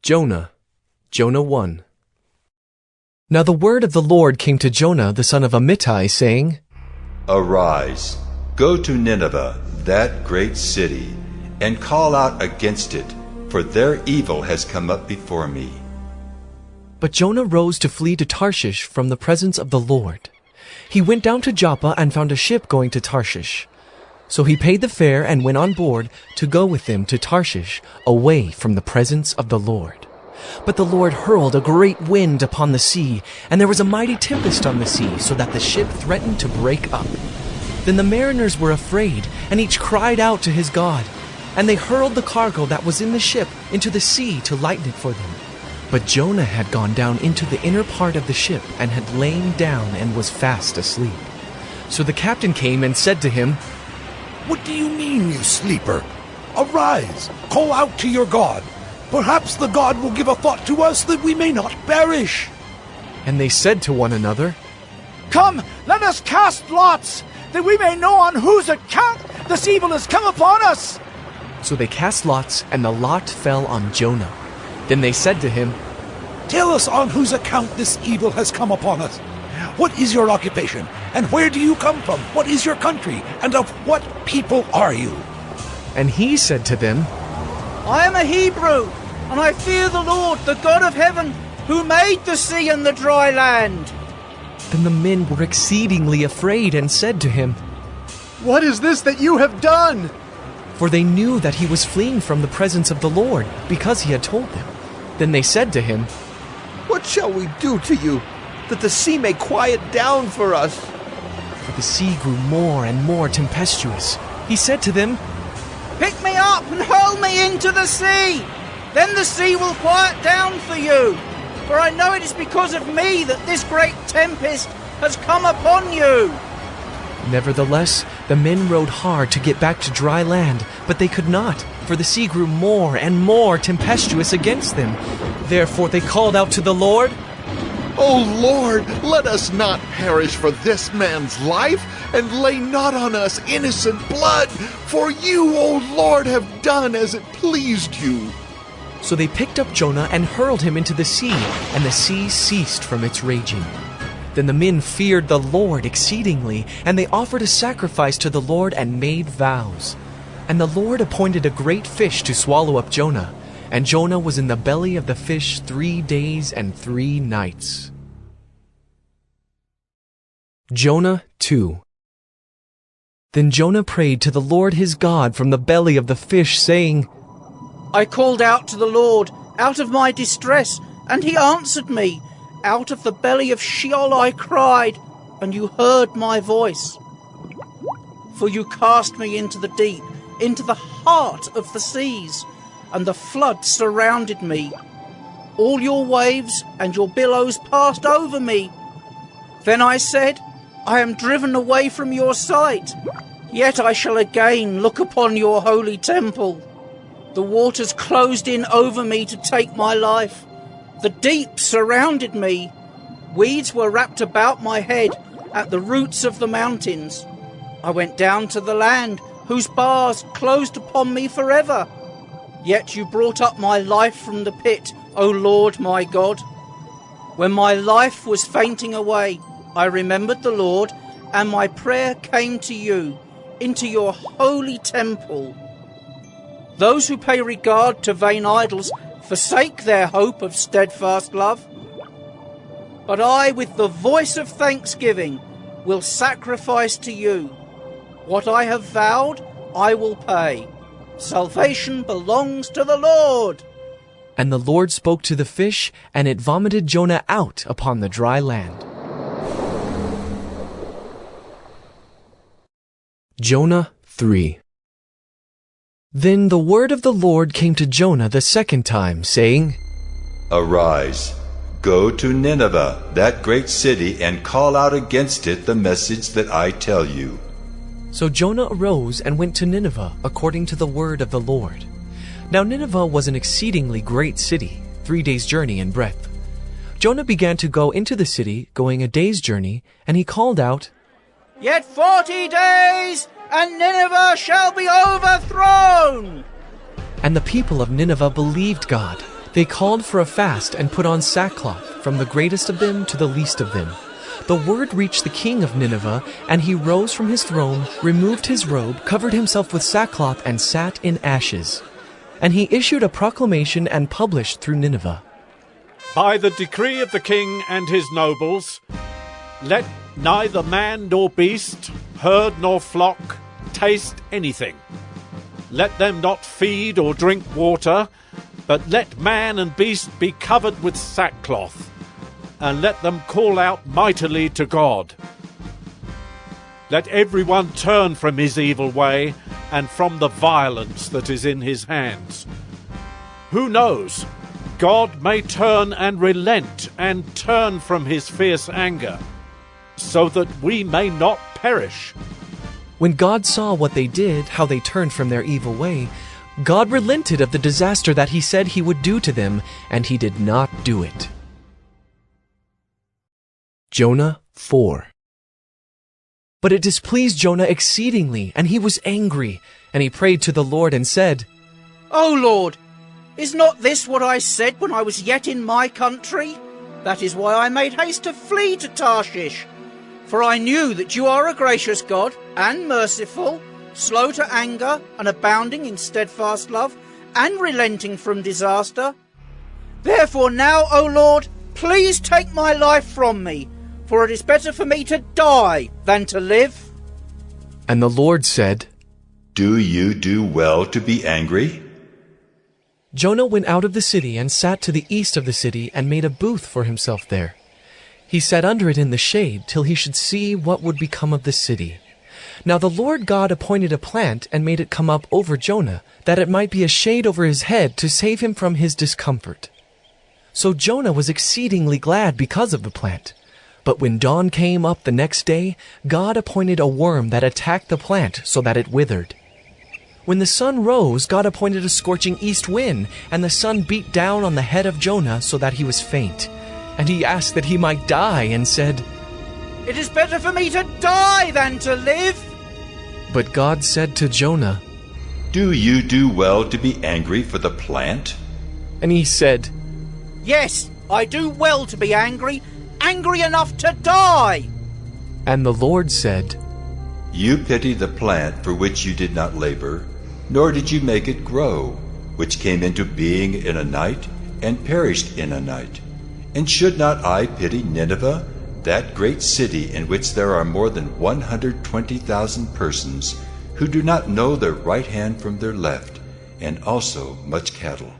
Jonah 1. Now the word of the Lord came to Jonah the son of Amittai, saying, Arise, go to Nineveh, that great city, and call out against it, for their evil has come up before me. But Jonah rose to flee to Tarshish from the presence of the Lord. He went down to Joppa and found a ship going to Tarshish. So he paid the fare and went on board to go with them to Tarshish, away from the presence of the Lord. But the Lord hurled a great wind upon the sea, and there was a mighty tempest on the sea, so that the ship threatened to break up. Then the mariners were afraid, and each cried out to his God. And they hurled the cargo that was in the ship into the sea to lighten it for them. But Jonah had gone down into the inner part of the ship and had lain down and was fast asleep. So the captain came and said to him, What do you mean, you sleeper? Arise, call out to your God. Perhaps the God will give a thought to us that we may not perish. And they said to one another, Come, let us cast lots, that we may know on whose account this evil has come upon us. So they cast lots, and the lot fell on Jonah. Then they said to him, Tell us on whose account this evil has come upon us. What is your occupation, and where do you come from? What is your country, and of what people are you? And he said to them, I am a Hebrew, and I fear the Lord, the God of heaven, who made the sea and the dry land. Then the men were exceedingly afraid and said to him, What is this that you have done? For they knew that he was fleeing from the presence of the Lord, because he had told them. Then they said to him, What shall we do to you, that the sea may quiet down for us? For the sea grew more and more tempestuous. He said to them, Pick me up and hurl me into the sea. Then the sea will quiet down for you. For I know it is because of me that this great tempest has come upon you. Nevertheless, the men rowed hard to get back to dry land, but they could not, for the sea grew more and more tempestuous against them. Therefore they called out to the Lord, O Lord, let us not perish for this man's life, and lay not on us innocent blood, for you, O Lord, have done as it pleased you. So they picked up Jonah and hurled him into the sea, and the sea ceased from its raging. Then the men feared the Lord exceedingly, and they offered a sacrifice to the Lord and made vows. And the Lord appointed a great fish to swallow up Jonah, and Jonah was in the belly of the fish 3 days and 3 nights. Jonah 2. Then Jonah prayed to the Lord his God from the belly of the fish, saying, I called out to the Lord out of my distress, and he answered me. Out of the belly of Sheol I cried, and you heard my voice. For you cast me into the deep, into the heart of the seas, and the flood surrounded me. All your waves and your billows passed over me. Then I said, I am driven away from your sight, yet I shall again look upon your holy temple. The waters closed in over me to take my life. The deep surrounded me. Weeds were wrapped about my head at the roots of the mountains. I went down to the land, whose bars closed upon me forever. Yet you brought up my life from the pit, O Lord my God. When my life was fainting away, I remembered the Lord, and my prayer came to you, into your holy temple. Those who pay regard to vain idols forsake their hope of steadfast love. But I, with the voice of thanksgiving, will sacrifice to you. What I have vowed, I will pay. Salvation belongs to the Lord. And the Lord spoke to the fish, and it vomited Jonah out upon the dry land. Jonah 3. Then the word of the Lord came to Jonah the second time, saying, Arise, go to Nineveh, that great city, and call out against it the message that I tell you. So Jonah arose and went to Nineveh according to the word of the Lord. Now Nineveh was an exceedingly great city, 3 days' journey in breadth. Jonah began to go into the city, going a day's journey, and he called out, Yet 40 days, and Nineveh shall be overthrown. And the people of Nineveh believed God. They called for a fast and put on sackcloth, from the greatest of them to the least of them. The word reached the king of Nineveh, and he rose from his throne, removed his robe, covered himself with sackcloth, and sat in ashes. And he issued a proclamation and published through Nineveh. By the decree of the king and his nobles, let neither man nor beast, herd nor flock, taste anything. Let them not feed or drink water, but let man and beast be covered with sackcloth, and let them call out mightily to God. Let everyone turn from his evil way and from the violence that is in his hands. Who knows? God may turn and relent and turn from his fierce anger, so that we may not perish. When God saw what they did, how they turned from their evil way, God relented of the disaster that he said he would do to them, and he did not do it. Jonah 4. But it displeased Jonah exceedingly, and he was angry, and he prayed to the Lord and said, O Lord, is not this what I said when I was yet in my country? That is why I made haste to flee to Tarshish. For I knew that you are a gracious God and merciful, slow to anger and abounding in steadfast love, and relenting from disaster. Therefore now, O Lord, please take my life from me, for it is better for me to die than to live. And the Lord said, Do you do well to be angry? Jonah went out of the city and sat to the east of the city and made a booth for himself there. He sat under it in the shade till he should see what would become of the city. Now the Lord God appointed a plant and made it come up over Jonah, that it might be a shade over his head to save him from his discomfort. So Jonah was exceedingly glad because of the plant. But when dawn came up the next day, God appointed a worm that attacked the plant so that it withered. When the sun rose, God appointed a scorching east wind, and the sun beat down on the head of Jonah so that he was faint. And he asked that he might die, and said, It is better for me to die than to live. But God said to Jonah, Do you do well to be angry for the plant? And he said, Yes, I do well to be angry, angry enough to die. And the Lord said, You pity the plant for which you did not labor, nor did you make it grow, which came into being in a night and perished in a night. And should not I pity Nineveh, that great city in which there are more than 120,000 persons who do not know their right hand from their left, and also much cattle?